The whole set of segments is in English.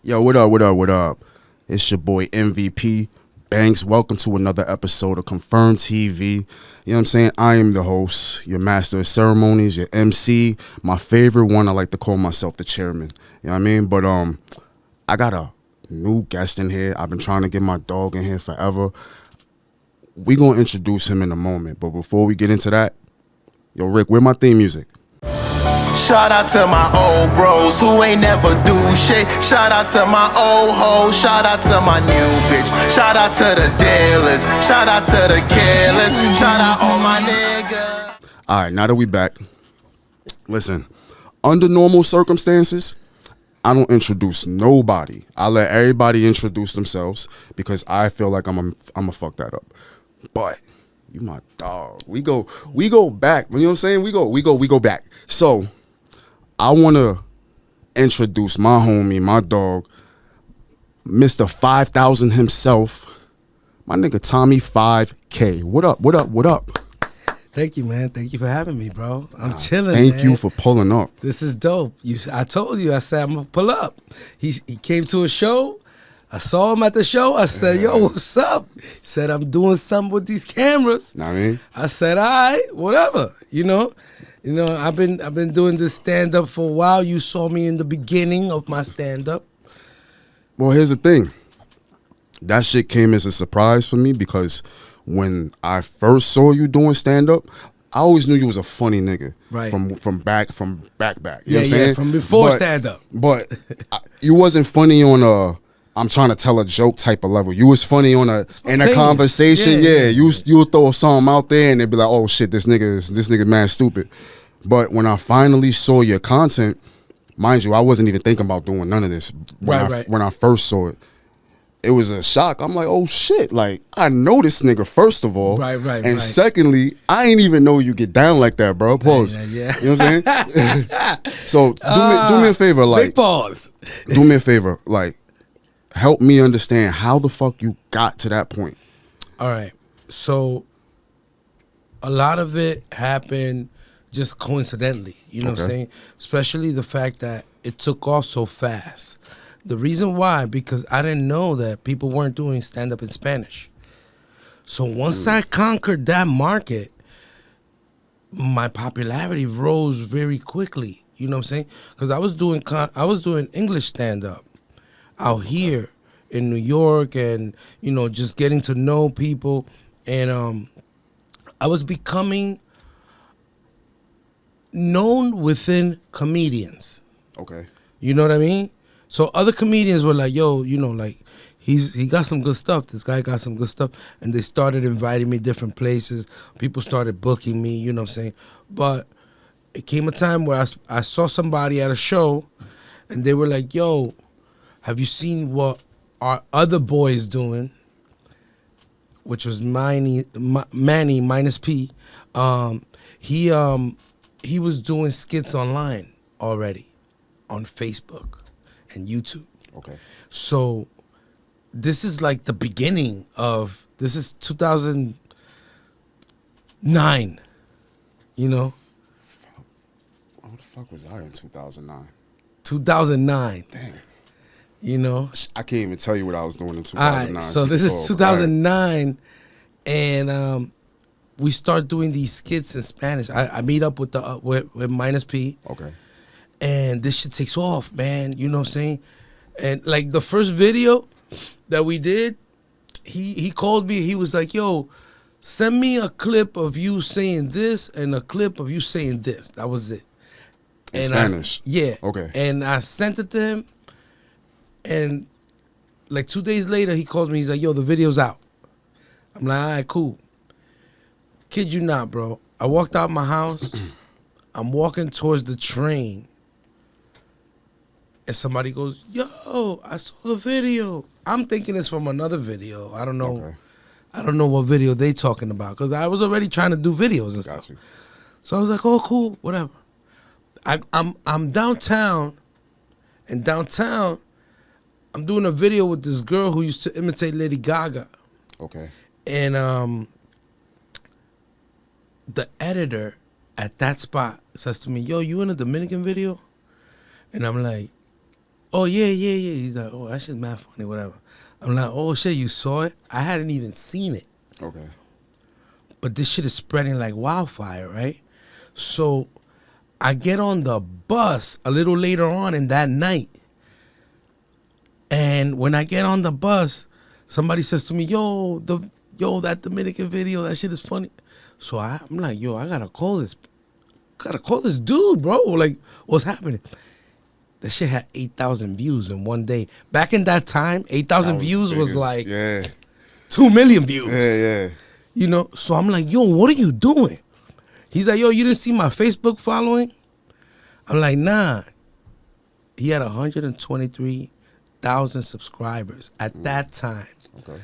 Yo, what up, what up, what up? It's your boy MVP Banks. Welcome to another episode of Confirmed TV. You know what I'm saying? I am the host, your master of ceremonies, your MC. My favorite one, I like to call myself the chairman. You know what I mean? But I got a new guest in here. I've been trying to get my dog in here forever. We gonna introduce him in a moment. But before we get into that, yo, Rick, where my theme music? Shout out to my old bros who ain't never do shit. Shout out to my old hoes. Shout out to my new bitch. Shout out to the dealers. Shout out to the careless. Shout out all my niggas. All right, now that we back, listen, under normal circumstances, I don't introduce nobody. I let everybody introduce themselves because I feel like I'm a fuck that up. But you my dog. We go back. You know what I'm saying? We go back. So I want to introduce my homie, my dog, Mr. 5000 himself, my nigga Tommy 5K. What up? What up? What up? Thank you, man. Thank you for having me, bro. I'm chilling. Thank you for pulling up. This is dope. I told you. I said I'm gonna pull up. He came to a show. I saw him at the show. I said, "Yo, what's up?" He said, "I'm doing something with these cameras." Know what I mean? I said, "All right, whatever." You know, I've been doing this stand up for a while. You saw me in the beginning of my stand up. Well, here's the thing. That shit came as a surprise for me because when I first saw you doing stand up, I always knew you was a funny nigga. Right. From back. You know Yeah, what I'm saying? from before But- stand up. But you wasn't funny on a I'm trying to tell a joke type of level. You was funny on in a Spontaneous. conversation. Yeah. You would throw something out there and they'd be like, "Oh shit, this nigga mad stupid." But when I finally saw your content, mind you, I wasn't even thinking about doing none of this. When I first saw it, it was a shock. I'm like, "Oh shit!" Like I know this nigga first of all, and secondly, I ain't even know you get down like that, bro. Pause. Yeah. You know what I'm saying? So do me a favor, like Big pause. do me a favor, like. Help me understand how the fuck you got to that point. All right. So a lot of it happened just coincidentally, you know what I'm saying? Especially the fact that it took off so fast. The reason why, because I didn't know that people weren't doing stand-up in Spanish. So once I conquered that market, my popularity rose very quickly. You know what I'm saying? Because I was doing English stand-up out here in New York, and just getting to know people, and I was becoming known within comedians. Okay. You know what I mean? So other comedians were like, "Yo, like he got some good stuff. This guy got some good stuff," and they started inviting me different places. People started booking me. You know what I'm saying? But it came a time where I saw somebody at a show, and they were like, "Yo, have you seen what our other boys doing?" Which was Manny minus P. He was doing skits online already, on Facebook and YouTube. Okay. So this is like the beginning of, this is 2009. What the fuck was I in 2009? 2009. Damn. I can't even tell you what I was doing in 2009. All right, so this is 2009, and we start doing these skits in Spanish. I meet up with with Minus P. Okay. And this shit takes off, man. You know what I'm saying? And like the first video that we did, he called me. He was like, "Yo, send me a clip of you saying this and a clip of you saying this." That was it. In Spanish? Yeah. Okay. And I sent it to him. And like 2 days later, he calls me. He's like, "Yo, the video's out." I'm like, "All right, cool." Kid you not, bro. I walked out my house. I'm walking towards the train. And somebody goes, "Yo, I saw the video." I'm thinking it's from another video. I don't know. Okay. I don't know what video they talking about, because I was already trying to do videos and stuff. Got you. So I was like, "Oh, cool, whatever." I'm downtown, and downtown, I'm doing a video with this girl who used to imitate Lady Gaga. Okay. And the editor at that spot says to me, "Yo, you in a Dominican video?" And I'm like, oh yeah. He's like, oh, that shit's mad funny, whatever. I'm like, oh shit, you saw it? I hadn't even seen it. Okay. But this shit is spreading like wildfire, right? So I get on the bus a little later on in that night. And when I get on the bus, somebody says to me, yo, that Dominican video, that shit is funny. So I'm like, yo, I gotta call this dude, bro. Like, what's happening? That shit had 8,000 views in one day. Back in that time, 8,000 views was like 2 million views. Yeah. You know, so I'm like, yo, what are you doing? He's like, yo, you didn't see my Facebook following? I'm like, nah. He had 123,000 subscribers at that time. Okay.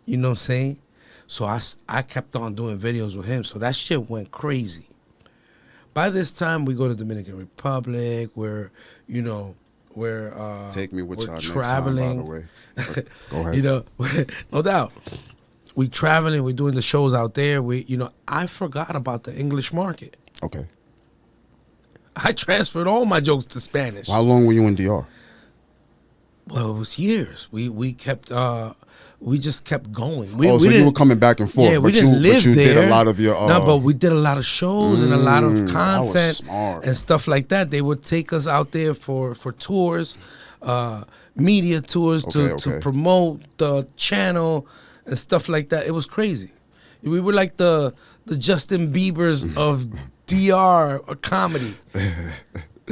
You know what I'm saying? So I kept on doing videos with him. So that shit went crazy. By this time, we go to Dominican Republic. We're Take me with we're y'all traveling. next time, by the way. Go ahead. You know, no doubt. We traveling. We're doing the shows out there. I forgot about the English market. Okay. I transferred all my jokes to Spanish. How long were you in DR? Well, it was years. We just kept going. So you didn't- were coming back and forth, Yeah, we but didn't you live there. did a lot of your. No, but we did a lot of shows and a lot of that was content smart. and stuff like that. They would take us out there for tours, media tours to Okay. promote the channel and stuff like that. It was crazy. We were like the Justin Biebers of DR comedy.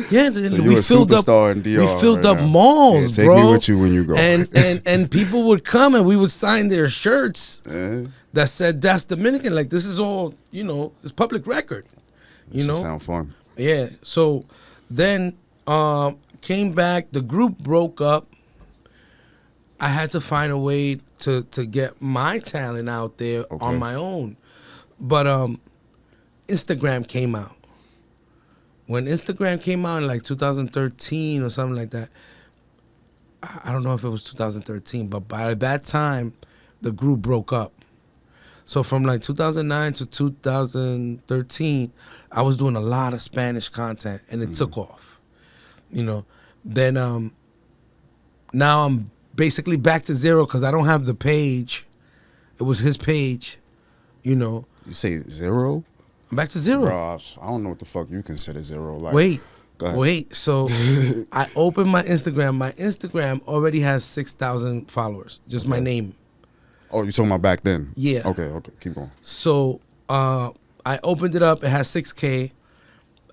Yeah, So you a superstar in DR We filled right up now. malls, Yeah, take bro. me with you when you go. And people would come and we would sign their shirts Yeah. that said "Das Dominican." Like, this is all, it's public record. You know, Sound fun. yeah. So then came back. The group broke up. I had to find a way to get my talent out there Okay. on my own. But Instagram came out. When Instagram came out in like 2013 or something like that, I don't know if it was 2013, but by that time, the group broke up. So from like 2009 to 2013, I was doing a lot of Spanish content, and it took off. Then now I'm basically back to zero because I don't have the page. It was his page, You say zero? I'm back to zero. Bro, I don't know what the fuck you consider zero. Like, go ahead. Wait. So I opened my Instagram. My Instagram already has 6,000 followers. Just my name. Oh, you talking about back then? Yeah. Okay, keep going. So I opened it up. It has 6K.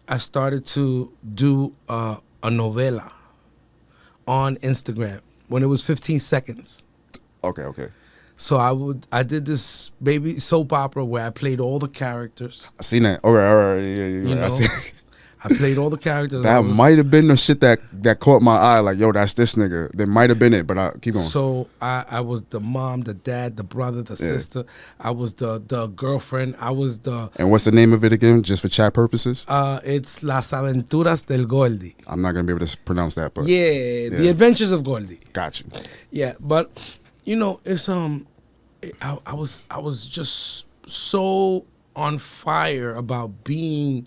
I started to do a novela on Instagram when it was 15 seconds. Okay. So I did this baby soap opera where I played all the characters. I seen that. All right. Yeah. You know, I see. I played all the characters. That might have been the shit that caught my eye. Like, yo, that's this nigga. That might have been it, but I keep going. So I was the mom, the dad, the brother, the sister. I was the girlfriend. I was the. And what's the name of it again, just for chat purposes? It's Las Aventuras del Goldie. I'm not gonna be able to pronounce that, but Yeah, The Adventures of Goldie. got you. Yeah, but it's I was just so on fire about being,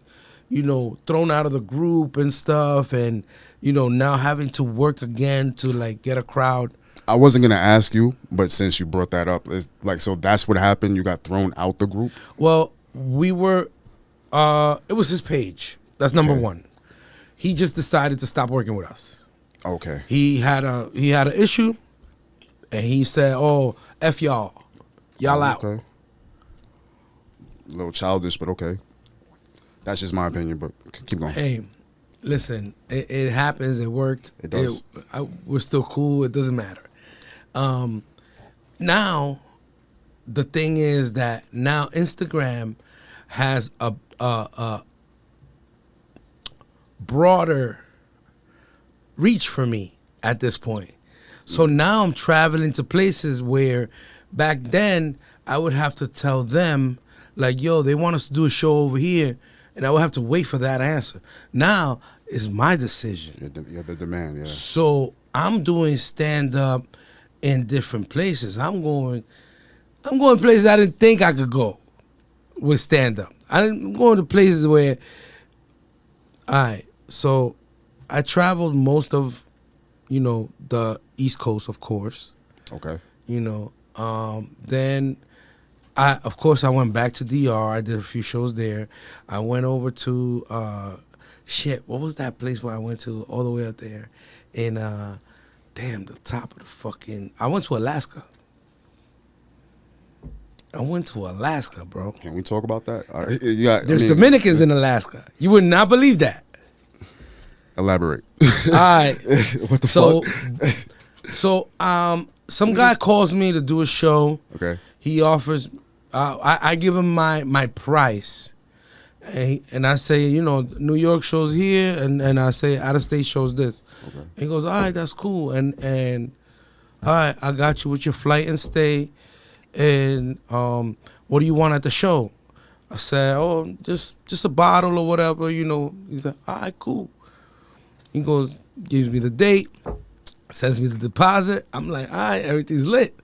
thrown out of the group and stuff, and now having to work again to like get a crowd. I wasn't gonna ask you, but since you brought that up, it's like, so that's what happened. You got thrown out the group. Well, we were. It was his page. That's number Okay. one. He just decided to stop working with us. Okay. He had an issue, and he said, "Oh, F y'all out." Okay. A little childish, but okay. That's just my opinion, but keep going. Hey, listen, it happens. It worked. It does. We're still cool. It doesn't matter. Now, the thing is that now Instagram has a broader reach for me at this point. So now I'm traveling to places where back then I would have to tell them, like, yo, they want us to do a show over here, and I would have to wait for that answer. Now it's my decision. You're the demand, yeah. So I'm doing stand up in different places. I'm going places I didn't think I could go with stand up. I'm going to places where, all right, so I traveled most of the East Coast, of course. Okay. Then I went back to DR. I did a few shows there. I went over to what was that place where I went to all the way up there in the top of the fucking. I went to Alaska. Bro. Can we talk about that? There's Dominicans in Alaska. You would not believe that. Elaborate. All right. What the fuck? So some guy calls me to do a show. Okay. He offers. I give him my price, and I say, New York shows here, and I say out of state shows this. Okay. He goes, all right, that's cool, and all right, I got you with your flight and stay, and what do you want at the show? I said, oh, just a bottle or whatever, He said, all right, cool. He goes, gives me the date, sends me the deposit. I'm like, all right, everything's lit.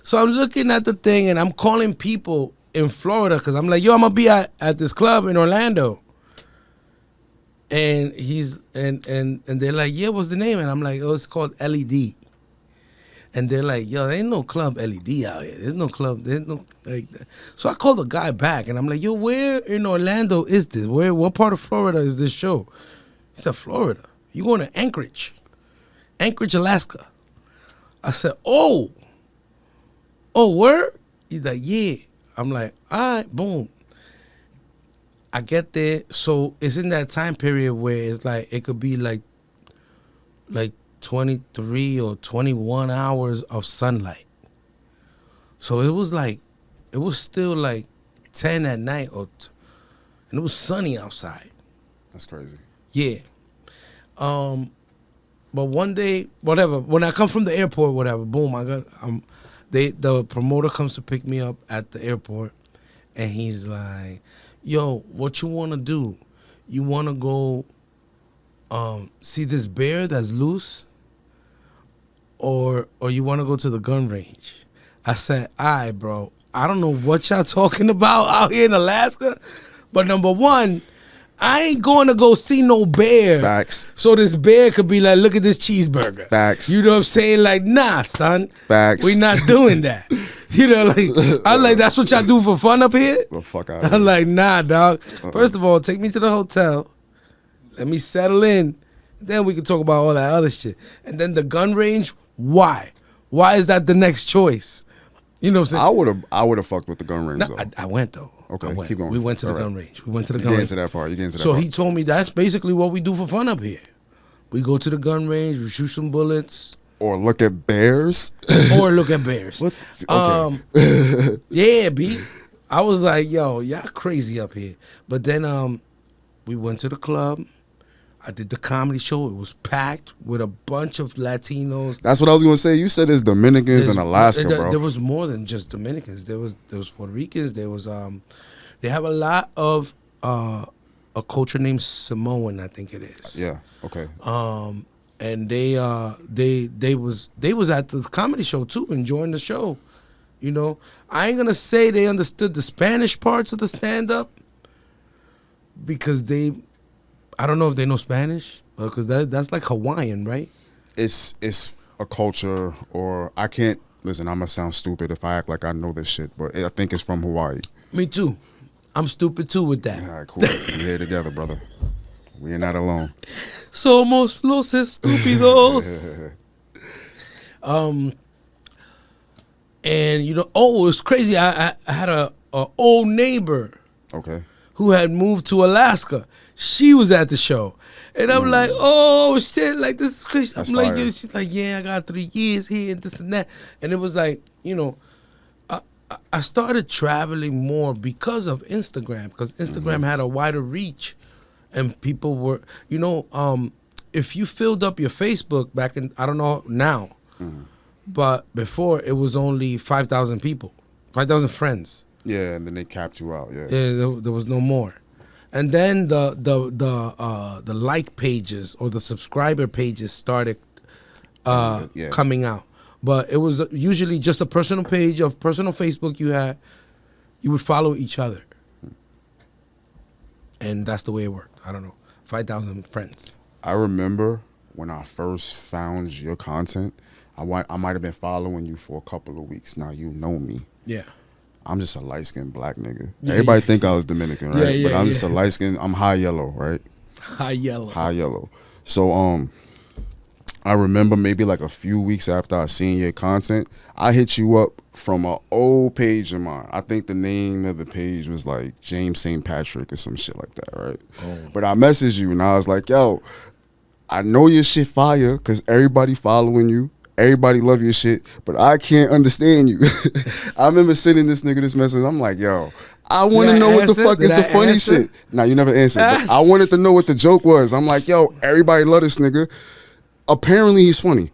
So I'm looking at the thing and I'm calling people in Florida because I'm like, yo, I'm gonna be at this club in Orlando. And and they're like, yeah, what's the name? And I'm like, oh, it's called LED. And they're like, yo, there ain't no club LED out here. There's no club. There's no like that. So I call the guy back and I'm like, yo, where in Orlando is this? What part of Florida is this show? He said, Florida. You going to Anchorage, Alaska. I said, oh, word? He's like, yeah. I'm like, all right, boom. I get there. So it's in that time period where it's like, it could be like 23 or 21 hours of sunlight. So it was still like 10 at night and it was sunny outside. That's crazy. Yeah. But one day, whatever, when I come from the airport, whatever, boom, the promoter comes to pick me up at the airport, and he's like, yo, what you want to do? You want to go see this bear that's loose? Or you want to go to the gun range? I said, all right, bro, I don't know what y'all talking about out here in Alaska, but number one, I ain't going to go see no bear. Facts. So this bear could be like, look at this cheeseburger. Facts. You know what I'm saying? Like, nah, son. Facts. We not doing that. I'm like, that's what y'all do for fun up here? The fuck out of I'm here. like, nah, dog. First of all, take me to the hotel. Let me settle in. Then we can talk about all that other shit. And then the gun range, why? Why is that the next choice? You know what I'm saying? I would have fucked with the gun range, though. I went, though. Okay, I went. keep going. We went to the All gun right. range. We went to the You gun get range. into that part. You get into that So part. he told me that's basically what we do for fun up here. We go to the gun range, we shoot some bullets, Or look at bears. or look at bears. What? Okay. Yeah, B. I was like, yo, y'all crazy up here. But then we went to the club. I did the comedy show. It was packed with a bunch of Latinos. That's what I was going to say. You said there's Dominicans in Alaska, bro. There was more than just Dominicans. There was Puerto Ricans. There was they have a lot of a culture named Samoan, I think it is. Yeah. Okay. And they was at the comedy show too, enjoying the show. You know, I ain't gonna say they understood the Spanish parts of the stand up because I don't know if they know Spanish because that's like Hawaiian, right? It's a culture, or I can't listen. I'm gonna sound stupid if I act like I know this shit, but I think it's from Hawaii. Me too. I'm stupid too with that. All right, cool. We're here together, brother. We're not alone. Somos los estúpidos. And you know, it was crazy. I had a old neighbor Okay. who had moved to Alaska. She was at the show. And I'm like, oh shit, like this is crazy. That's I'm like, fire. yo, she's like, yeah, I got 3 years here and this and that. And it was like, you know, I started traveling more because of Instagram, because Instagram had a wider reach and people were, you know, if you filled up your Facebook back in, I don't know now, but before it was only 5,000 people, 5,000 friends. Yeah, and then they capped you out. Yeah. Yeah, there was no more. And then the like pages or the subscriber pages started Yeah. coming out. But it was usually just a personal page of personal Facebook you would follow each other. And that's the way it worked. I don't know. 5,000 friends. I remember when I first found your content, I might have been following you for a couple of weeks. Now you know me. Yeah. I'm just a light skinned black nigga. Yeah, Everybody yeah. think I was Dominican, right? Yeah, but I'm yeah, just a yeah. light skinned. I'm high yellow, right? High yellow. High yellow. So I remember maybe like a few weeks after I seen your content, I hit you up from an old page of mine. I think the name of the page was like James St. Patrick or some shit like that, right? Oh. But I messaged you and I was like, yo, I know your shit fire because everybody following you. Everybody love your shit, but I can't understand you. I remember sending this nigga this message. I'm like, yo, I want to Did I know what the answer? fuck is Did the I funny answer? shit. Nah, you never answered. But I wanted to know what the joke was. I'm like, yo, everybody love this nigga. Apparently he's funny.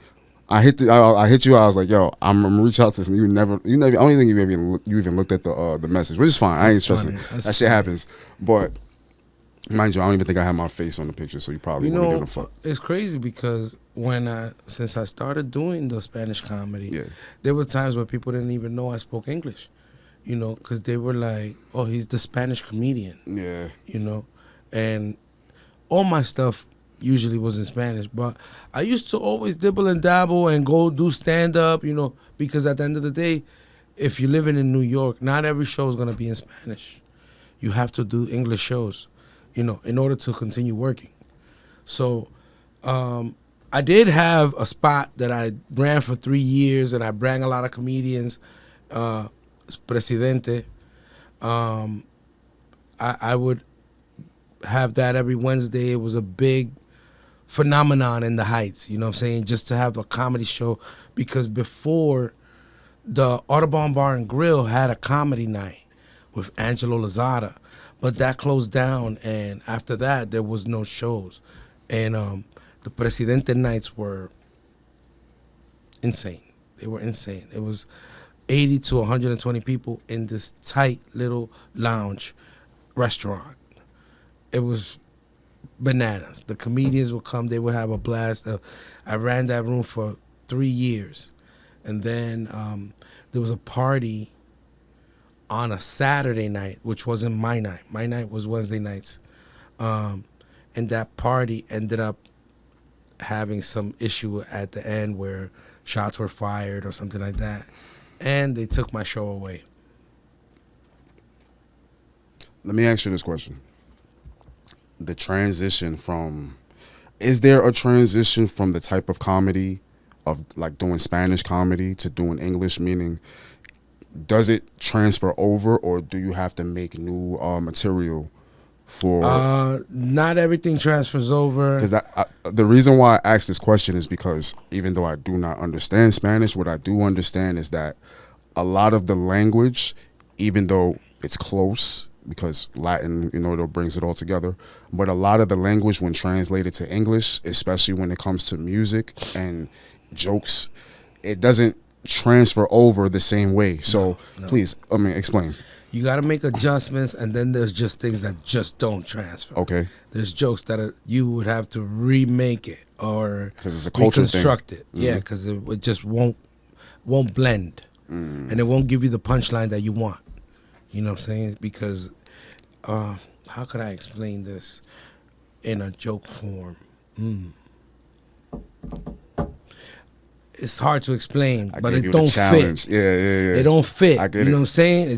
I hit you. I was like, yo, I'm gonna reach out to this. And you never. I don't think you even looked at the message, which is fine. I ain't stressing. funny. That's That shit funny. happens. But mind you, I don't even think I had my face on the picture, so you probably You wouldn't know, give a fuck. it's crazy because since I started doing the Spanish comedy, Yeah. there were times where people didn't even know I spoke English, you know, because they were like, oh, he's the Spanish comedian, Yeah. you know, and all my stuff usually was in Spanish, but I used to always dibble and dabble and go do stand-up, you know, because at the end of the day, if you're living in New York, not every show is going to be in Spanish. You have to do English shows, you know, in order to continue working. So I did have a spot that I ran for 3 years, and I brought a lot of comedians, Presidente. I would have that every Wednesday. It was a big phenomenon in the Heights, you know what I'm saying, just to have a comedy show, because before, the Audubon Bar and Grill had a comedy night with Angelo Lozada, but that closed down, and after that there was no shows, and the Presidente nights were insane. They were insane. It was 80 to 120 people in this tight little lounge restaurant. It was bananas. The comedians would come, they would have a blast. I ran that room for 3 years. And then there was a party on a Saturday night, which wasn't my night. My night was Wednesday nights. And that party ended up having some issue at the end where shots were fired or something like that. And they took my show away. Let me ask you this question. The transition from, is there a transition from the type of comedy of like doing Spanish comedy to doing English, meaning does it transfer over or do you have to make new material for? Not everything transfers over. Because the reason why I asked this question is because even though I do not understand Spanish, what I do understand is that a lot of the language, even though it's close, because Latin, you know, it brings it all together, but a lot of the language when translated to English, especially when it comes to music and jokes, it doesn't transfer over the same way. So No. please, explain. You got to make adjustments, and then there's just things that just don't transfer. Okay. There's jokes that you would have to remake it or 'Cause it's a culture thing. reconstruct it. Mhm. Yeah, because it just won't blend, and it won't give you the punchline that you want. You know what I'm saying? Because how could I explain this in a joke form? It's hard to explain, I but gave it you the don't challenge. fit. Yeah. It don't fit. I get You know it. what I'm saying?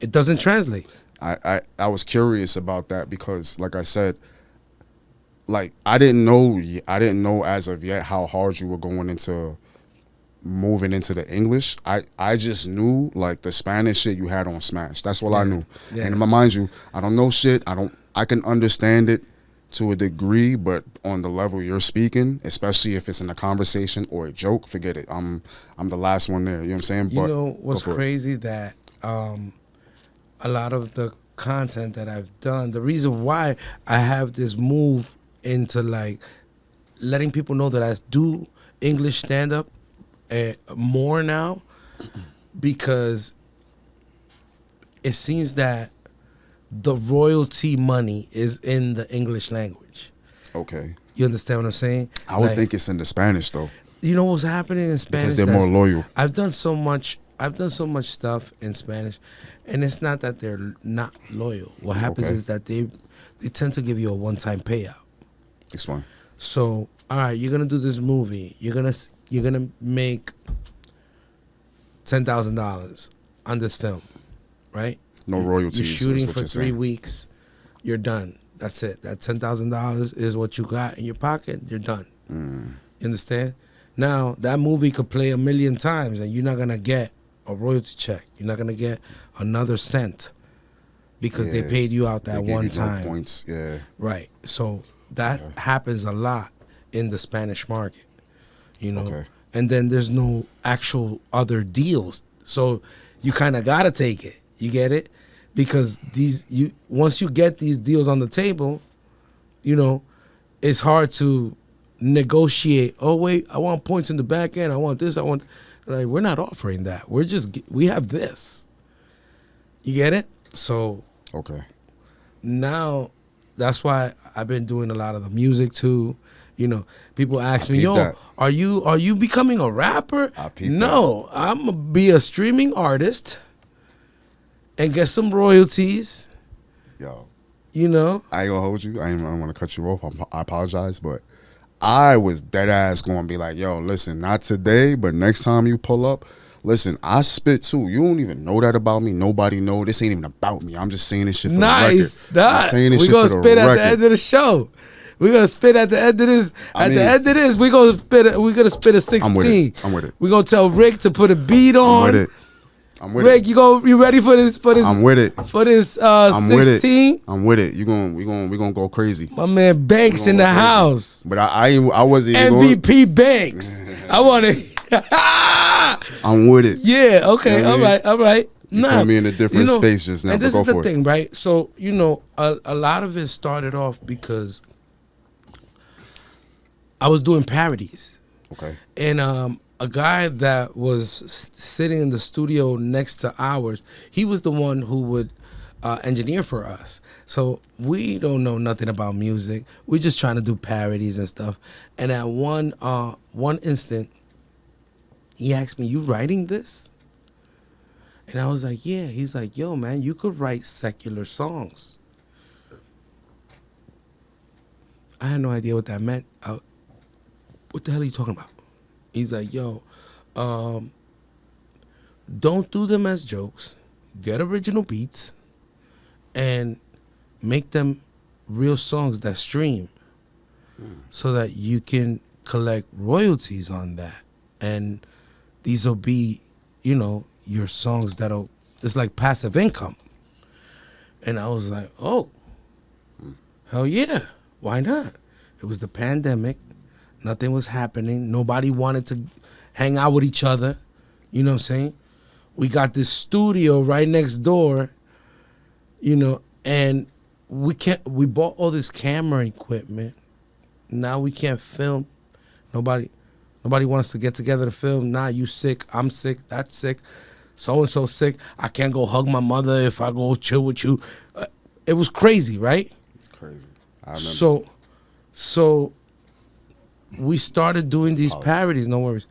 It doesn't translate. I was curious about that because, like I said, like I didn't know as of yet how hard you were going into moving into the English. I just knew like the Spanish shit you had on Smash. That's all I knew. Yeah. And mind you, I don't know shit. I can understand it to a degree, but on the level you're speaking, especially if it's in a conversation or a joke, forget it. I'm the last one there. You know what I'm saying? You But know what's go for it. crazy, that a lot of the content that I've done, the reason why I have this move into like letting people know that I do English stand-up more now, because it seems that the royalty money is in the English language. Okay. You understand what I'm saying? I would Like, think it's in the Spanish though, you know what's happening in Spanish? because they're more loyal. I've done so much stuff in Spanish, and it's not that they're not loyal. What happens Okay. is that they tend to give you a one-time payout. Explain. So, all right, you're gonna do this movie. You're gonna make $10,000 on this film, right? No royalties. You're is shooting what for you're 3 saying. weeks. You're done. That's it. That $10,000 is what you got in your pocket. You're done. Mm. You understand? Now that movie could play 1,000,000 times, and you're not gonna get a royalty check. You're not gonna get another cent because they Yeah. paid you out They that give one you no time. points. Yeah. Right. So that happens a lot in the Spanish market, you know. Okay. And then there's no actual other deals. So you kind of got to take it. You get it? Because once you get these deals on the table, you know, it's hard to negotiate. Oh wait, I want points in the back end. I want this. I want like we're not offering that. We have this. You get it? So Okay. now that's why I've been doing a lot of the music too. You know, people ask me, peeped "Yo, that. are you becoming a rapper?" I peeped No, I'm gonna be a streaming artist and get some royalties. Yo, You know, I ain't gonna hold you. I don't want to cut you off. I apologize, but I was dead ass gonna be like, yo, listen, not today, but next time you pull up, listen, I spit too. You don't even know that about me. Nobody know. This ain't even about me. I'm just saying this shit for nice. the record. I'm saying this We shit gonna for the spit at the record. end of the show. We're gonna spit at the end of this. I At mean- the end of this, we're gonna spit a 16. I'm with it. I'm with it. We're gonna tell Rick to put a beat on. I'm with it. I'm with Rick, it. you ready for this? I'm with it. For this I'm with 16. it. I'm with it. We gonna go crazy. My man Banks We in gonna the go crazy. house. But I wasn't even going. MVP Banks. I want to. I'm with it. Yeah. Okay. You know what I mean? All right. You put me in a different space just now, And but this go is the for it. thing, right? So you know, a lot of it started off because I was doing parodies. Okay. And a guy that was sitting in the studio next to ours, he was the one who would engineer for us. So we don't know nothing about music. We're just trying to do parodies and stuff. And at one instant, he asked me, "You writing this?" And I was like, "Yeah." He's like, "Yo, man, you could write secular songs." I had no idea what that meant. What the hell are you talking about? He's like, "Yo, don't do them as jokes. Get original beats and make them real songs that stream so that you can collect royalties on that. And these will be, you know, your songs it's like passive income." And I was like, "Oh, hell yeah. Why not?" It was the pandemic. Nothing was happening. Nobody wanted to hang out with each other. You know what I'm saying? We got this studio right next door, you know, and we bought all this camera equipment. Now we can't film. Nobody wants to get together to film. Nah, you sick, I'm sick, that's sick, so-and-so sick. I can't go hug my mother if I go chill with you. It was crazy, right? It's crazy. I remember. So we started doing these parodies. No worries.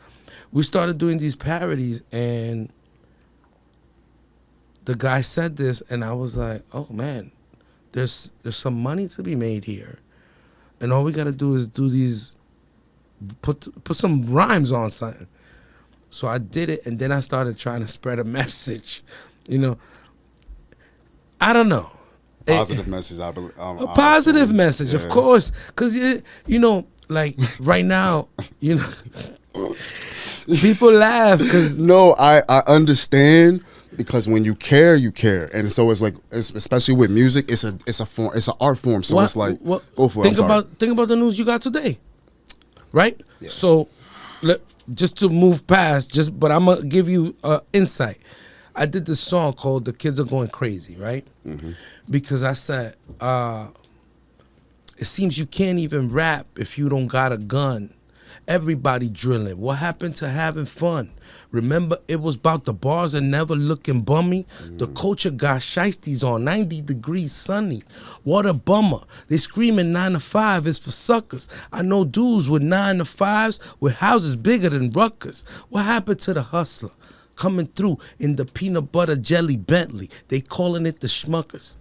We started doing these parodies, and the guy said this, and I was like, "Oh man, there's some money to be made here, and all we gotta do is do these, put some rhymes on something." So I did it, and then I started trying to spread a message. You know, I don't know. Positive message, I believe. A positive message, yeah. of course, because you know, like right now, you know, people laugh because No, I understand because when you care, and so it's like, especially with music, it's a form, it's an art form. So it's like, go for it. Think about the news you got today, right? Yeah. So, just to move past, but I'm gonna give you insight. I did this song called "The Kids Are Going Crazy," right? Mm-hmm. Because I said, it seems you can't even rap if you don't got a gun. Everybody drilling. What happened to having fun? Remember, it was about the bars and never looking bummy. The culture got shiesties on, 90 degrees sunny. What a bummer. They screaming 9 to 5 is for suckers. I know dudes with 9 to 5s with houses bigger than Rutgers. What happened to the hustler? Coming through in the peanut butter jelly Bentley. They calling it the Schmuckers.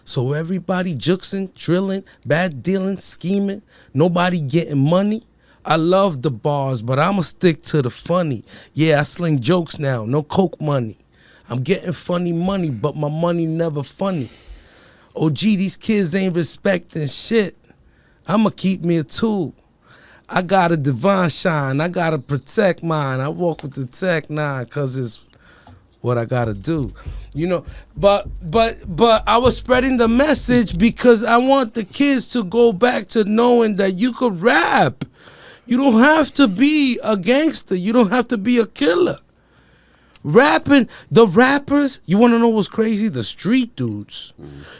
So everybody juxing, drilling, bad dealing, scheming, nobody getting money. I love the bars, but I'ma stick to the funny. Yeah, I sling jokes now, no coke money. I'm getting funny money, but my money never funny. Oh, gee, these kids ain't respecting shit. I'ma keep me a tool. I got a divine shine. I gotta protect mine. I walk with the Tech 9 cause it's what I gotta do. You know, but I was spreading the message because I want the kids to go back to knowing that you could rap. You don't have to be a gangster. You don't have to be a killer. Rapping, the rappers, you want to know what's crazy? The street dudes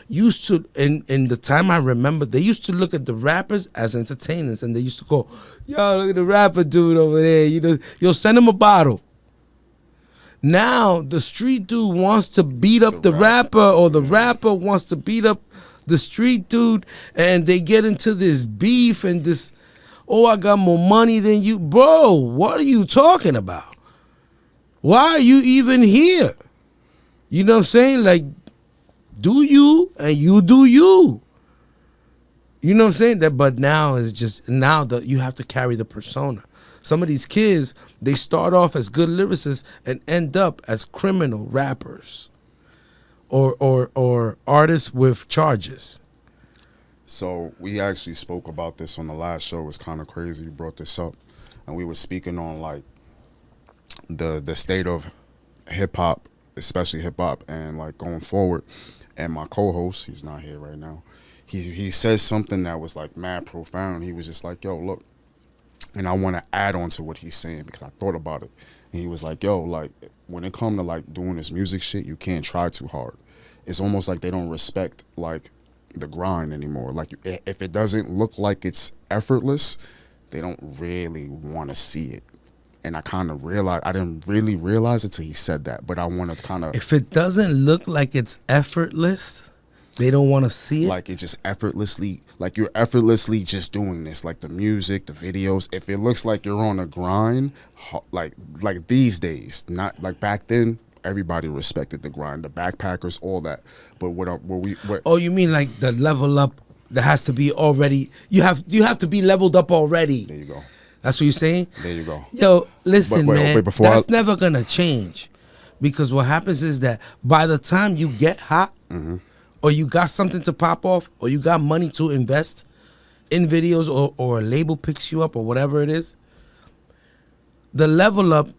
used to, in the time I remember, they used to look at the rappers as entertainers, and they used to go, yo, look at the rapper dude over there. You know, yo, send him a bottle. Now, the street dude wants to beat up the rapper, or the rapper wants to beat up the street dude, and they get into this beef and this, oh, I got more money than you. Bro, what are you talking about? Why are you even here? You know what I'm saying? Like, do you and you do you. You know what I'm saying? That, but now it's just, now that you have to carry the persona. Some of these kids, they start off as good lyricists and end up as criminal rappers or artists with charges. So we actually spoke about this on the last show. It's kind of crazy you brought this up. And we were speaking on like the state of hip hop, especially hip hop, and like going forward. And my co-host, he's not here right now, he says something that was like mad profound. He was just like, yo, look, and I want to add on to what he's saying because I thought about it. And he was like, yo, like when it comes to like doing this music shit, you can't try too hard. It's almost like they don't respect like the grind anymore. Like if it doesn't look like it's effortless, they don't really want to see it. And I kind of realized, I didn't really realize it till he said that, but I want to kind of, if it doesn't look like it's effortless, they don't want to see it. like it just effortlessly, like you're effortlessly just doing this, like the music, the videos. If it looks like you're on a grind, like these days, not like back then, everybody respected the grind, the backpackers, all that. But oh, you mean like the level up that has to be already, you have to be leveled up already. There you go. That's what you're saying? There you go. Yo, listen, man, before that's never going to change. Because what happens is that by the time you get hot, or you got something to pop off, or you got money to invest in videos, or a label picks you up, or whatever it is, the level up,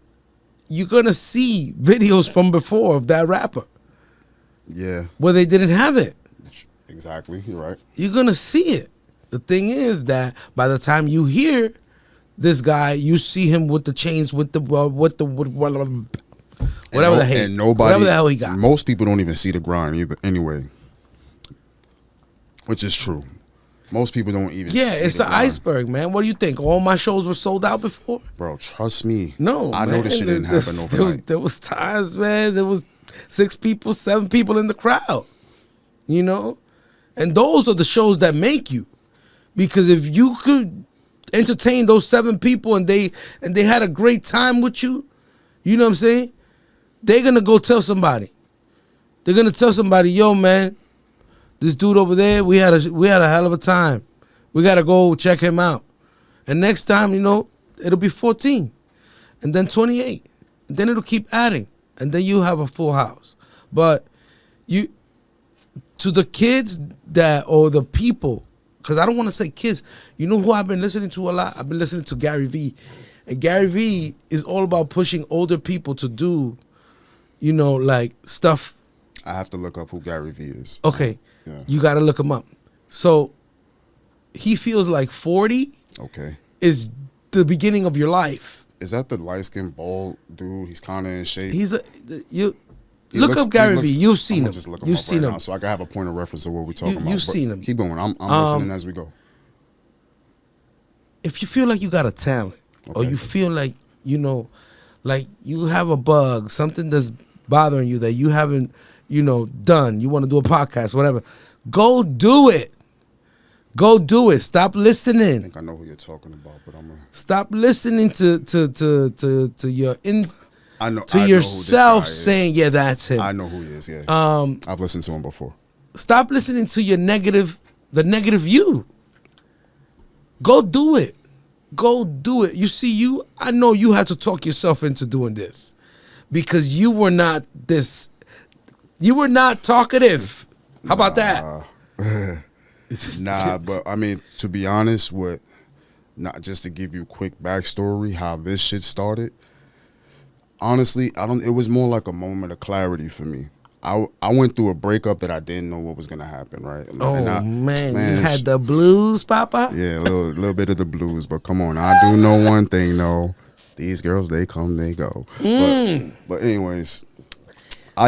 you're going to see videos from before of that rapper. Yeah. Where they didn't have it. Exactly. You're right. You're going to see it. The thing is that by the time you hear this guy, you see him with the chains, with whatever the hell, and nobody, whatever the hell he got. Most people don't even see the grind either, anyway, which is true. Most people don't even. Yeah, see it's the an grind. iceberg, man. What do you think? All my shows were sold out before? Bro, trust me. No, I know this shit didn't happen overnight. There was times, man. There was 6 people, 7 people in the crowd. You know, and those are the shows that make you, because if you could entertain those 7 people and they had a great time with you, you know what I'm saying? They're gonna go tell somebody. They're gonna tell somebody, yo, man, this dude over there, we had a hell of a time. We gotta go check him out. And next time, you know, it'll be 14, and then 28, and then it'll keep adding, and then you have a full house. But to the kids or the people, because I don't want to say kids. You know who I've been listening to a lot? I've been listening to Gary Vee. And Gary Vee is all about pushing older people to do, you know, like stuff. I have to look up who Gary Vee is. Okay. Yeah. You got to look him up. So he feels like 40 is the beginning of your life. Is that the light-skinned, bald dude? He's kind of in shape. Look up Gary Vee. You've seen him. Just look You've up seen right him. Now, so I can have a point of reference of what we're talking about. You've seen him. Keep going. I'm listening as we go. If you feel like you got a talent, or you feel like, you know, like you have a bug, something that's bothering you that you haven't, you know, done, you want to do a podcast, whatever, go do it. Go do it. Stop listening. I think I know who you're talking about, but I'm gonna stop listening to your I know to I yourself know who this guy is. saying, yeah, that's him. I know who he is. Yeah. I've listened to him before. Stop listening to the negative you. Go do it. Go do it. You see, I know you had to talk yourself into doing this because you were not talkative. How about that? Nah, but I mean, to be honest, not just to give you a quick backstory, how this shit started. Honestly, it was more like a moment of clarity for me. I went through a breakup that I didn't know what was gonna happen, right? Man, you had the blues, Papa? Yeah, a little bit of the blues, but come on, I do know one thing though. These girls, they come, they go. But anyways,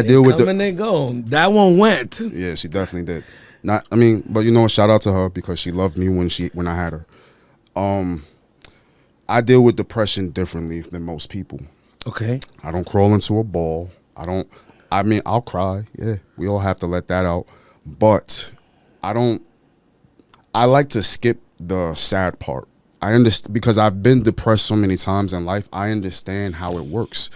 deal with and they go. That one went. Yeah, she definitely did. But shout out to her because she loved me when I had her. I deal with depression differently than most people. Okay. I don't crawl into a ball. I'll cry. Yeah, we all have to let that out. But I like to skip the sad part. I understand because I've been depressed so many times in life. I understand how it works.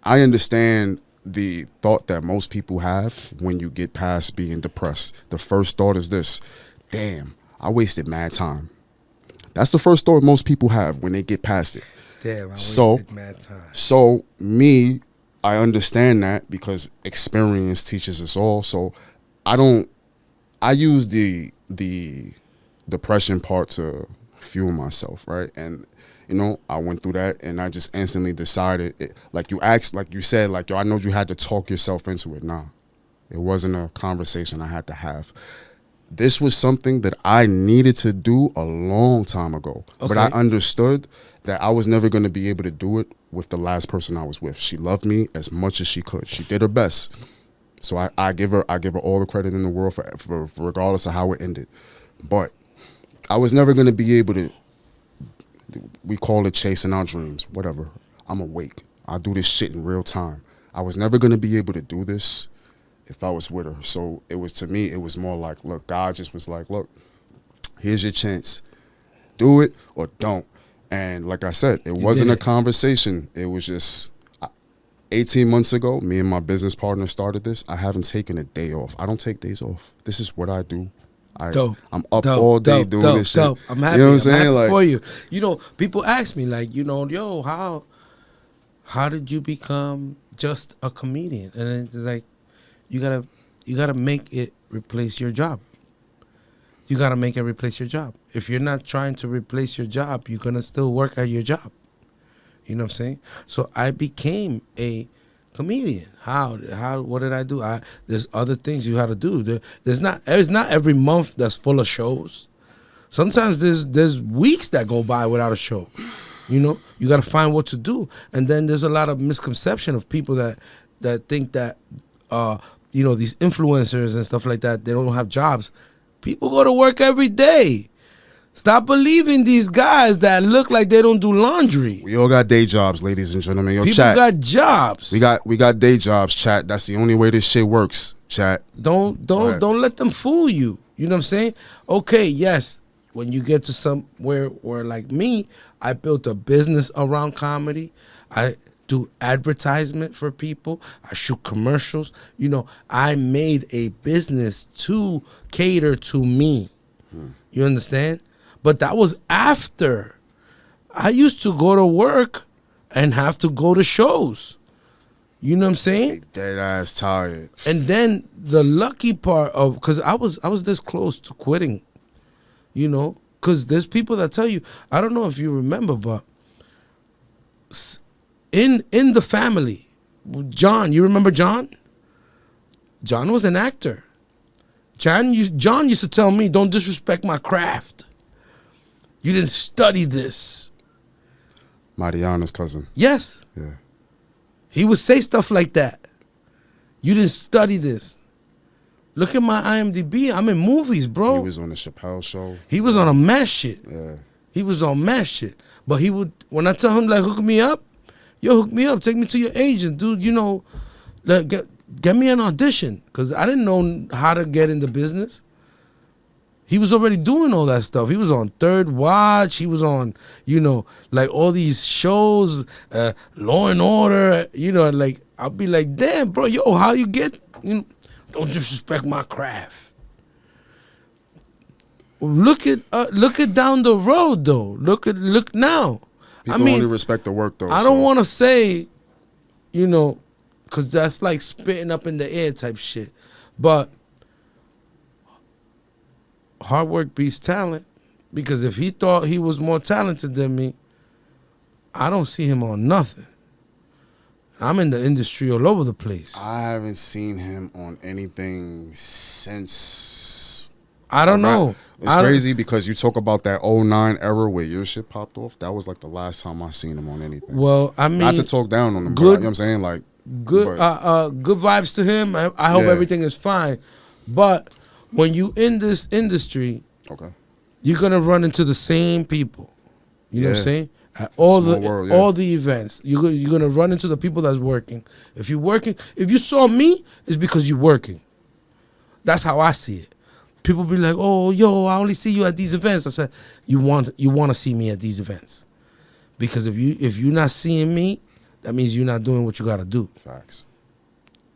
I understand the thought that most people have when you get past being depressed. The first thought is this: damn, I wasted mad time. That's the first thought most people have when they get past it. Damn, I wasted mad time. So I understand that because experience teaches us all. So I use the depression part to fuel myself, right? And I went through that and I just instantly decided, like you said, yo, I know you had to talk yourself into it. Nah, it wasn't a conversation I had to have. This was something that I needed to do a long time ago. Okay. But I understood that I was never going to be able to do it with the last person I was with. She loved me as much as she could. She did her best. So I give her all the credit in the world for regardless of how it ended. But I was never going to be able to, we call it chasing our dreams, whatever. I'm awake. I do this shit in real time. I was never going to be able to do this if I was with her. So it was more like, look, God just was like, look, here's your chance. Do it or don't. And like I said, it wasn't a conversation. It was just 18 months ago, me and my business partner started this. I haven't taken a day off. I don't take days off. This is what I do. I'm up all day doing this shit. I'm happy. You know what I'm saying? Happy for you. People ask me like, yo, how did you become just a comedian? And it's like, you gotta make it replace your job. You gotta make it replace your job. If you're not trying to replace your job, you're gonna still work at your job. You know what I'm saying? So I became a comedian. How? What did I do? There's other things you have to do. It's not every month that's full of shows. Sometimes there's weeks that go by without a show. You got to find what to do. And then there's a lot of misconception of people that think that these influencers and stuff like that, they don't have jobs. People go to work every day. Stop believing these guys that look like they don't do laundry. We all got day jobs, ladies and gentlemen. Yo, people chat. Got jobs. We got day jobs, chat. That's the only way this shit works, chat. Don't let them fool you. You know what I'm saying? Okay, yes. When you get to somewhere where like me, I built a business around comedy. I do advertisement for people. I shoot commercials. I made a business to cater to me. You understand? But that was after. I used to go to work and have to go to shows. You know what I'm saying? Dead ass tired. And then the lucky part of, because I was this close to quitting, because there's people that tell you, I don't know if you remember, but in the family, John, you remember John? John was an actor. John used to tell me, don't disrespect my craft. You didn't study this. Mariana's cousin. Yes. Yeah. He would say stuff like that. You didn't study this. Look at my IMDb. I'm in movies, bro. He was on the Chappelle Show. He was on a mess shit. Yeah. He was on mess shit. But he would, when I tell him, like, hook me up, hook me up. Take me to your agent, dude. Get me an audition. Because I didn't know how to get in the business. He was already doing all that stuff. He was on Third Watch. He was on, like all these shows, Law and Order, like, I'll be like, damn, bro, how you get, Don't disrespect my craft. Look at down the road though. Look now. People only respect the work though. I don't want to say, you know, because that's like spitting up in the air type shit. But hard work beats talent. Because if he thought he was more talented than me, I don't see him on nothing. I'm in the industry all over the place. I haven't seen him on anything since. I don't know. It's crazy because you talk about that 09 era where your shit popped off. That was like the last time I seen him on anything. Well, I mean, not to talk down on him, good, but, you know what I'm saying? Like, good vibes to him. I hope everything is fine. But when you in this industry, okay, you're gonna run into the same people. You know what I'm saying? At all all the events, you're gonna run into the people that's working. If you're working, if you saw me, it's because you're working. That's how I see it. People be like, "Oh, yo, I only see you at these events." I said, "You want to see me at these events, because if you're not seeing me, that means you're not doing what you gotta do." Facts.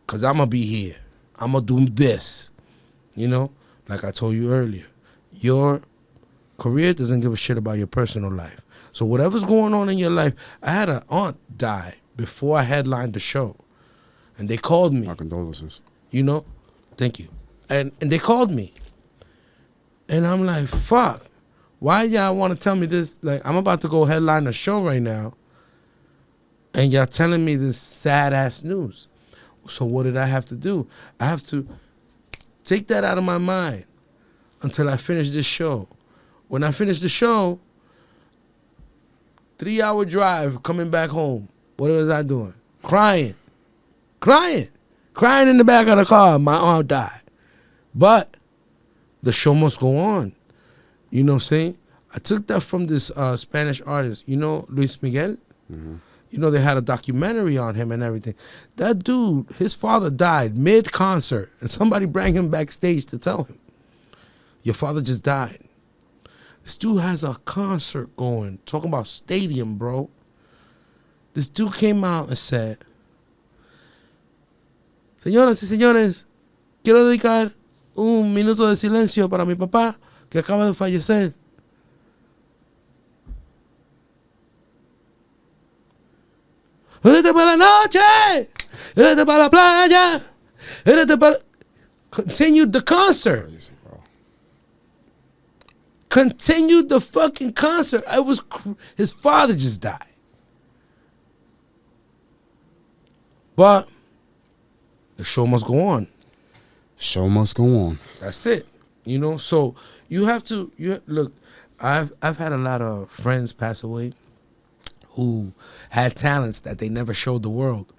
Cause I'm gonna be here. I'm gonna do this. You know, like I told you earlier, your career doesn't give a shit about your personal life. So whatever's going on in your life, I had an aunt die before I headlined the show, and they called me. My condolences. You know, thank you. And they called me, and I'm like, fuck, why y'all want to tell me this? Like, I'm about to go headline a show right now, and y'all telling me this sad ass news. So what did I have to do? I have to take that out of my mind until I finish this show. When I finish the show, 3-hour drive coming back home. What was I doing? Crying in the back of the car. My aunt died. But the show must go on. You know what I'm saying? I took that from this Spanish artist. You know Luis Miguel? Mm-hmm. You know, they had a documentary on him and everything. That dude, his father died mid-concert, and somebody brought him backstage to tell him, your father just died. This dude has a concert going, talking about stadium, bro. This dude came out and said, Señoras y señores, quiero dedicar un minuto de silencio para mi papá que acaba de fallecer. Vete para la noche, vete para la playa, vete para... Continued the concert. Crazy, bro. Continued the fucking concert. His father just died. But the show must go on. Show must go on. That's it. You know, so you have to look. I've had a lot of friends pass away who had talents that they never showed the world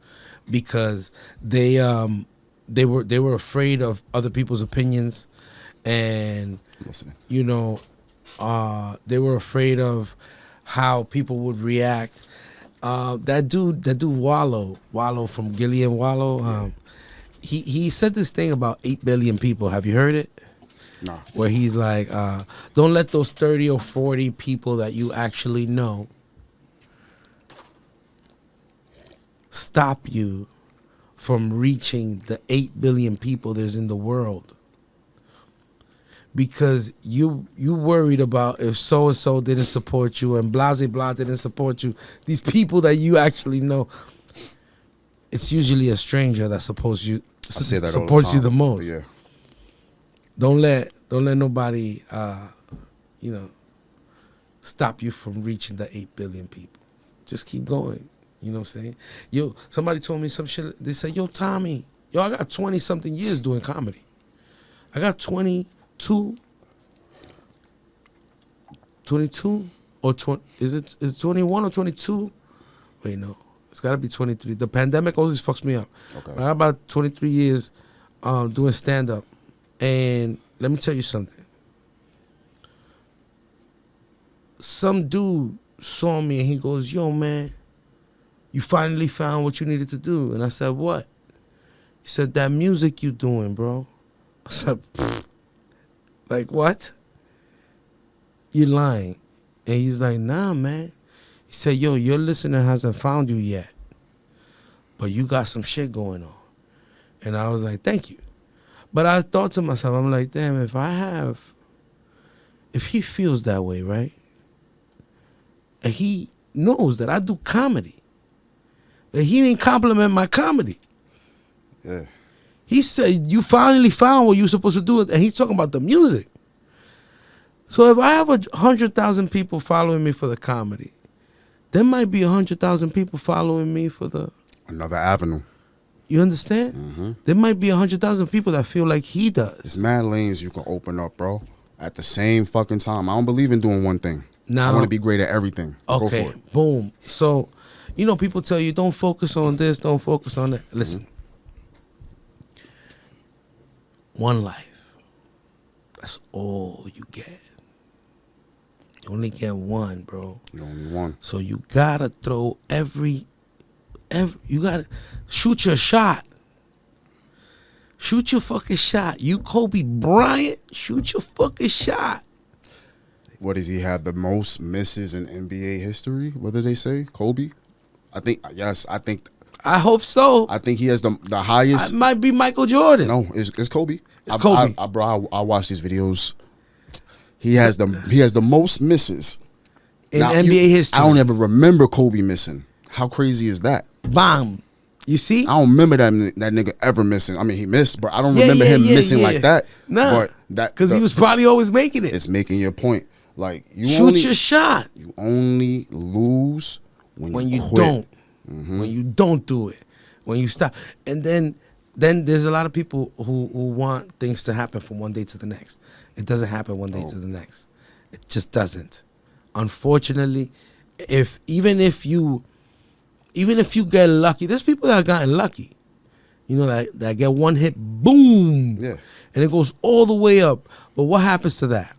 because they were afraid of other people's opinions, and you know, they were afraid of how people would react. That dude Wallow from Gillian Wallow, he said this thing about 8 billion people. Have you heard it? No. Where he's like, don't let those 30 or 40 people that you actually know stop you from reaching the 8 billion people there's in the world. Because you worried about if so-and-so didn't support you and blah, blah didn't support you. These people that you actually know, it's usually a stranger that supports you the most. Yeah. Don't let nobody stop you from reaching the 8 billion people. Just keep going. You know what I'm saying? Yo, somebody told me some shit. They said, yo, Tommy, I got 20-something years doing comedy. I got 22 or 20, is it 21 or 22? Wait, no. It's got to be 23. The pandemic always fucks me up. Okay. I got about 23 years doing stand-up. And let me tell you something. Some dude saw me and he goes, yo, man, you finally found what you needed to do. And I said, what? He said, that music you doing, bro. I said, pfft. Like, what? You're lying. And he's like, nah, man. He said, yo, your listener hasn't found you yet, but you got some shit going on. And I was like, thank you. But I thought to myself, I'm like, damn, if he feels that way, right? And he knows that I do comedy, and he didn't compliment my comedy. Yeah. He said, you finally found what you're supposed to do, and he's talking about the music. So if I have 100,000 people following me for the comedy, there might be 100,000 people following me for the... Another avenue. You understand? Mm-hmm. There might be 100,000 people that feel like he does. There's mad lanes you can open up, bro. At the same fucking time. I don't believe in doing one thing. Now, I want to be great at everything. Go okay, for it. boom. So, you know, people tell you, don't focus on this, don't focus on that. Listen. One life. That's all you get. You only get one, bro. You only one. So you gotta throw every you gotta shoot your shot. Shoot your fucking shot. You Kobe Bryant, shoot your fucking shot. What does he have the most misses in NBA history? What did they say? Kobe? I think yes. I hope so. I think he has the highest. It might be Michael Jordan. No, it's Kobe. It's Kobe. I watch these videos. He has the most misses In NBA history. I don't ever remember Kobe missing. How crazy is that? Bam. You see? I don't remember that nigga ever missing. I mean, he missed, but I don't remember him missing like that. Nah, but because he was probably always making it. It's making your point. Like you shoot your shot. You only lose when you quit. Don't. Mm-hmm. When you don't do it. When you stop. And then there's a lot of people who want things to happen from one day to the next. It doesn't happen one day to the next. It just doesn't. Unfortunately, even if you get lucky, there's people that have gotten lucky. You know, that get one hit, boom. Yeah. And it goes all the way up. But what happens to that?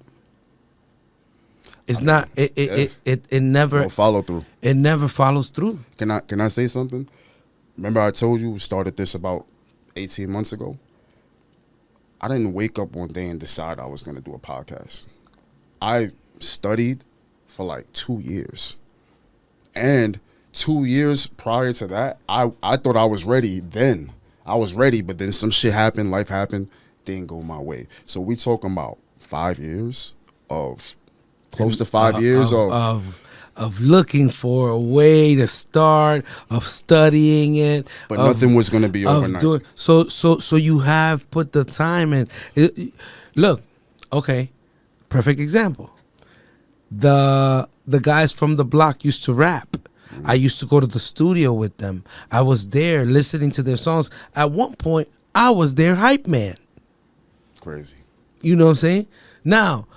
It's not it never no follow through. It never follows through. Can I say something? Remember I told you we started this about 18 months ago? I didn't wake up one day and decide I was going to do a podcast. I studied for like 2 years. And 2 years prior to that, I thought I was ready then. I was ready, but then some shit happened, life happened, didn't go my way. So we talking about 5 years of, close to 5 years of looking for a way to start, of studying it. But nothing was going to be overnight. So you have put the time in. Look, okay, perfect example. The guys from the block used to rap. I used to go to the studio with them. I was there listening to their songs. At one point, I was their hype man. Crazy. You know what I'm saying? Now,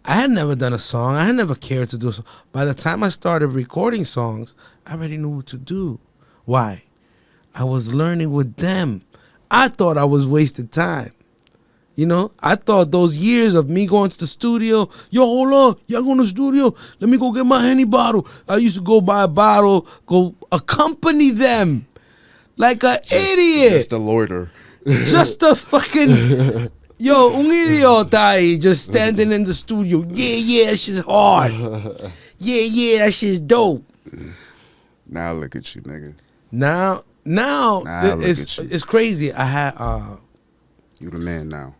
I had never done a song. I had never cared to do a song. By the time I started recording songs, I already knew what to do. Why? I was learning with them. I thought I was wasting time. You know, I thought those years of me going to the studio, yo, hold on, y'all going to the studio? Let me go get my Henny bottle. I used to go buy a bottle, go accompany them like an idiot. Just a loiter. Just a fucking, yo, un idiota ahí, just standing in the studio. Yeah, that shit's hard. Yeah, that shit's dope. Now look at you, nigga. Now it's crazy. I had you the man now.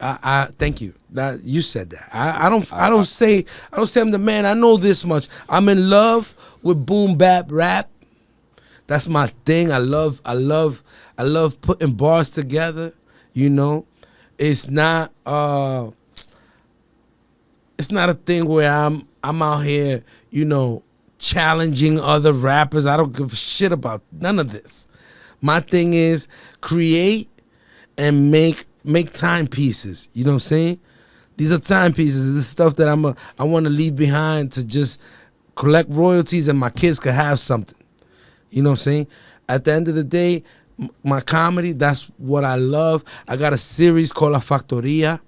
I thank you. That you said that. I don't say I'm the man. I know this much. I'm in love with boom bap rap. That's my thing. I love putting bars together. You know, it's not a thing where I'm out here, you know, challenging other rappers. I don't give a shit about none of this. My thing is create and make timepieces. You know what I'm saying? These are timepieces. This is stuff that I want to leave behind to just collect royalties and my kids could have something. You know what I'm saying? At the end of the day, my comedy, that's what I love. I got a series called La Factoria.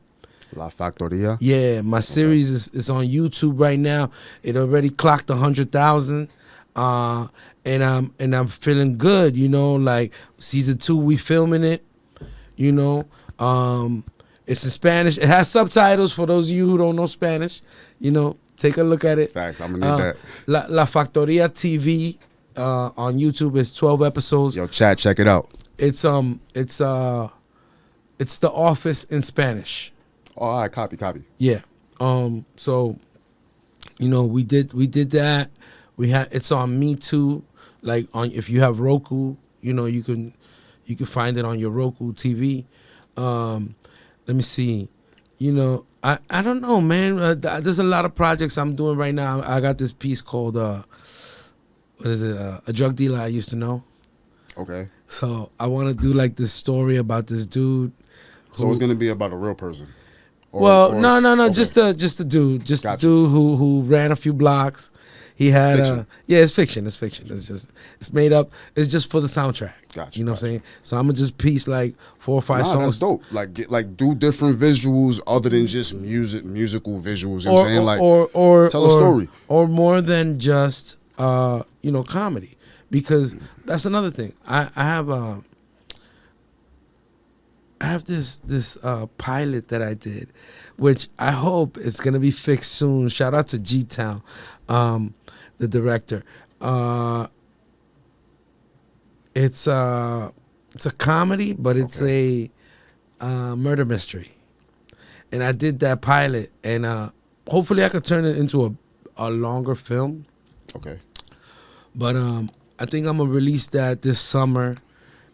La Factoria? Yeah, my series is on YouTube right now. It already clocked 100,000. And I'm feeling good, you know, like season 2 we filming it, you know. It's in Spanish. It has subtitles for those of you who don't know Spanish. You know, take a look at it. Facts. I'm gonna need that. La Factoria TV on YouTube is 12 episodes. Yo, chat, check it out. It's It's The Office in Spanish. Oh, all right, copy. Yeah. So, we did that. It's on Me Too. Like if you have Roku, you can find it on your Roku TV. Let me see. I don't know, man. There's a lot of projects I'm doing right now. I got this piece called what is it? A Drug Dealer I Used to Know. Okay. So I want to do like this story about this dude. So it's gonna be about a real person. No. Okay. Just a dude, Gotcha. a dude who ran a few blocks. He had Fiction. it's fiction. It's made up. It's just for the soundtrack. Gotcha, You know what gotcha. I'm saying? So I'm gonna just piece like 4 or 5 Nah, songs. that's dope. Like do different visuals other than just musical visuals. You know what I'm saying? Like or tell a story. or more than just comedy, because that's another thing. I have this pilot that I did, which I hope it's gonna be fixed soon. Shout out to G Town, the director. It's a comedy, but it's a murder mystery, and I did that pilot, and hopefully I could turn it into a longer film. Okay. But I think I'm gonna release that this summer,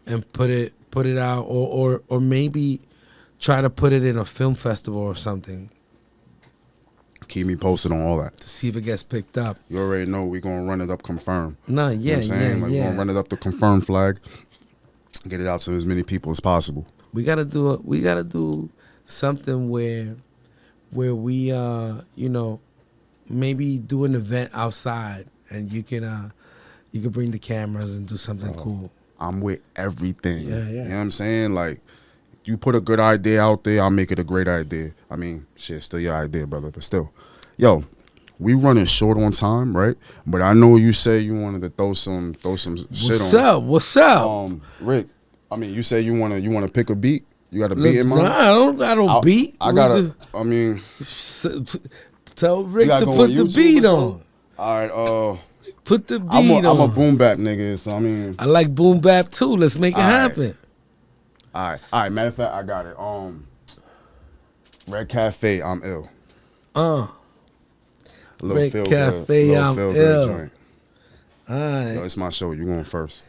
and put it out, or maybe try to put it in a film festival or something Keep me posted on all that. to see if it gets picked up. You already know we're gonna run it up confirm. No, You know yeah, what I'm saying? Like, we're gonna run it up the confirm flag, get it out to as many people as possible. We gotta do something where we maybe do an event outside, and you can bring the cameras and do something cool. I'm with everything. Yeah. You know what I'm saying? Like, you put a good idea out there, I'll make it a great idea. I mean, shit, still your idea, brother, but still. Yo, we running short on time, right? But I know you say you wanted to throw some shit on. What's up? Rick, I mean, you say you wanna pick a beat? You got a Look, beat in mind? nah, I don't beat. I gotta, I mean, Tell you Rick gotta to go put on the YouTube beat or on. something? All right, Put the beat I'm a on. boom bap nigga, so I mean, I like boom bap too. Let's make it All right. happen. all right. Matter of fact, I got it. Red Cafe, I'm ill. Little Red feel Cafe, good, little I'm feel good ill. joint. All Yo, right. it's my show. You going first?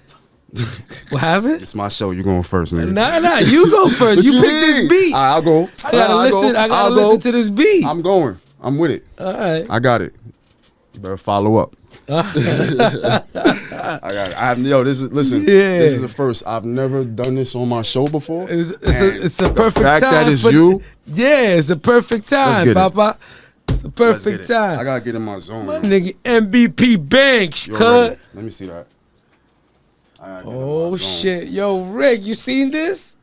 What happened? It's my show. You going first, nigga? Nah. You go first. What you pick this mean? beat. All right, I'll go. I gotta listen. I gotta listen to this beat. I'm going. I'm with it. All right. I got it. You better follow up. I got it. Listen. Yeah. This is the first. I've never done this on my show before. It's a perfect fact time. that it's for- you. Yeah, it's a perfect Let's time, get it. Papa. It's a Let's get perfect it. time. I gotta get in my zone. My man. nigga MVP Banks, You already- cut. Let me see that. I gotta get in my Oh zone. shit, yo Rick, you seen this?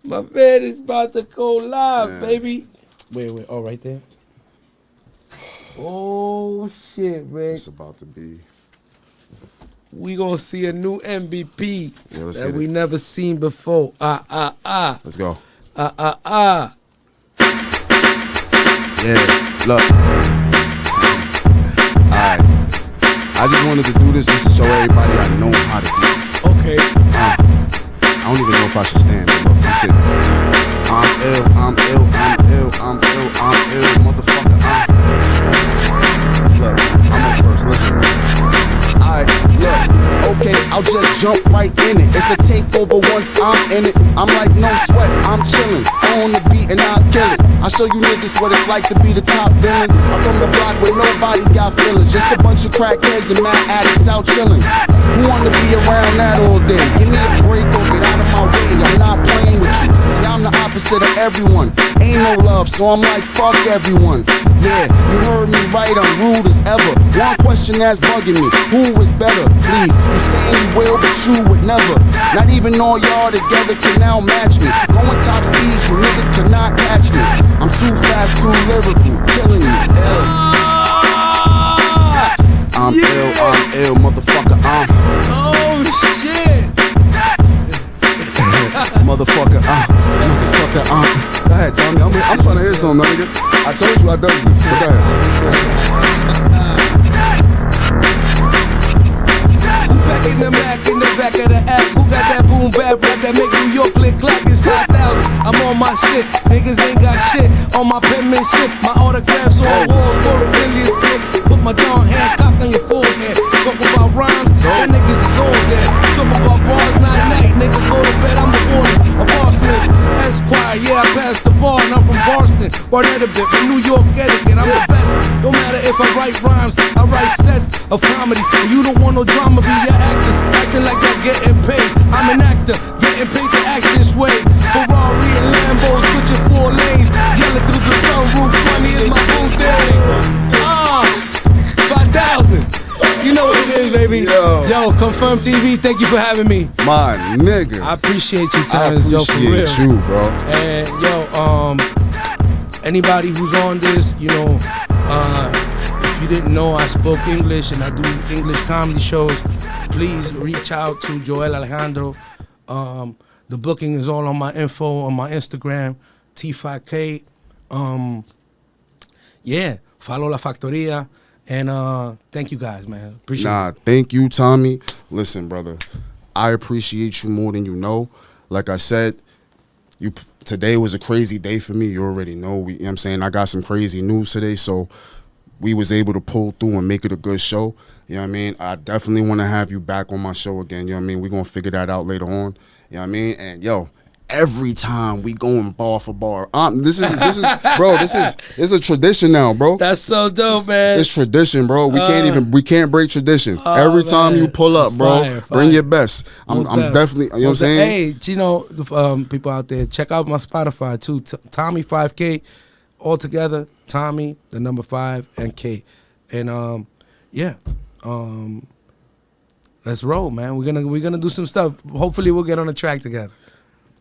My man is about to go live, Yeah. baby. Wait, oh right there. Oh shit, Rick. It's about to be. We gonna see a new MVP Yeah, let's that get we it. never seen before. Let's go. Yeah, look. Alright. I just wanted to do this just to show everybody I know how to do this. Okay. I don't even know if I should stand. But look, I'm sitting. I'm ill, motherfucker. Look, I'm up first, listen. Alright, look, okay, I'll just jump right in it. It's a takeover once I'm in it. I'm like, no sweat, I'm chillin'. On the beat and I'll kill it. I'll show you niggas what it's like to be the top villain. I'm from the block where nobody got feelings. Just a bunch of crackheads and mad addicts out chillin'. Who wanna be around that all day? Give me a break or get out of my way. I'm not playing with you. See, I'm the opposite of everyone. Ain't no love, so I'm like, fuck everyone. Yeah, you heard me right, I'm rude as ever. One question that's bugging me, who is better? Please, you saying you will, but you would never. Not even all y'all together can now match me. Going top speed, you niggas cannot catch me. I'm too fast, too lyrical, killing you. Ill. I'm ill, motherfucker, Oh shit. motherfucker, Go ahead, Tommy. I'm trying to hear something, nigga. I told you I done this. But go ahead. Who back in the back of the app? Who got that boom bap rap that make New York click clack? It's 5,000. I'm got shit. Niggas ain't got shit on my penmanship. My autographs on walls, worth millions hit. Put my John Hancock on your forehead. Talk about rhymes, that niggas is all dead. Talk about bars, night, nigga go to bed. I'm the warden, a Boston Esquire. Yeah, I passed the bar and I'm from Boston. Barnett a bit, from New York etiquette. I'm the best. No matter if I write rhymes, I write sets of comedy. And you don't want no drama, be your actors acting like they're getting paid. I'm an actor, getting paid to act this way. Ferrari and Lambos, switching 4 lanes, yelling through the sunroof. Funny is my boo thing. 5,000. You know what it is, baby. Yo, Confirm TV, thank you for having me. My nigga. I appreciate you, I Terrence. Yo, for real. appreciate you, bro. And yo, anybody who's on this, you know, if you didn't know, I spoke English and I do English comedy shows. Please reach out to Joel Alejandro. The booking is all on my info on my Instagram, T5K. Yeah, follow La Factoria. And thank you guys, man. Appreciate it. Thank you, Tommy. Listen, brother, I appreciate you more than you know. Like I said, today was a crazy day for me. You already know. You know what I'm saying? I got some crazy news today, so we was able to pull through and make it a good show. You know what I mean? I definitely want to have you back on my show again. You know what I mean? We're going to figure that out later on. You know what I mean? And yo, every time we going bar for bar, this is bro, this is a tradition now, bro. That's so dope, man. It's tradition, bro. We can't break tradition. Every time man. you pull up, It's bro, fire. bring your best. I'm Most def. definitely, you know what I'm saying? Hey, you know, people out there, check out my Spotify too. Tommy 5K, all together. Tommy, the number 5 and K, and let's roll, man. We're gonna do some stuff. Hopefully, we'll get on the track together.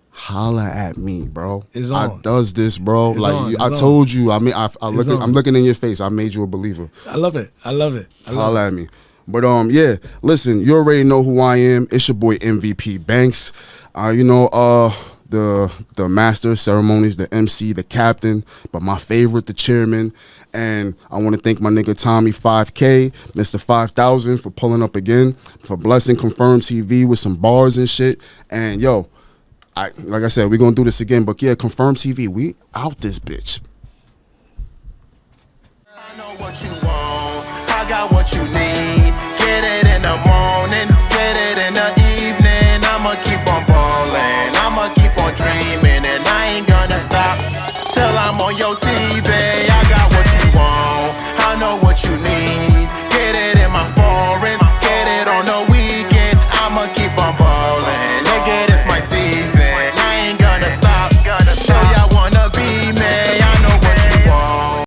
Holla at me, bro. It's I on. does this, bro. It's like on. It's I on. told you. I mean, I'm on. looking in your face. I made you a believer. I love it. Holla at me. But yeah, listen, you already know who I am. It's your boy MVP Banks. You know, the master of ceremonies, the MC, the captain, but my favorite, the chairman. And I want to thank my nigga Tommy 5K, Mr. 5000 for pulling up again, for blessing Confirm TV with some bars and shit. And yo, like I said, we're gonna do this again. But yeah, Confirm TV, we out this bitch. I know what you want, I got what you need. Get it in the morning, get it in the evening. I'ma keep on ballin', I'ma keep on dreaming, and I ain't gonna stop till I'm on your TV.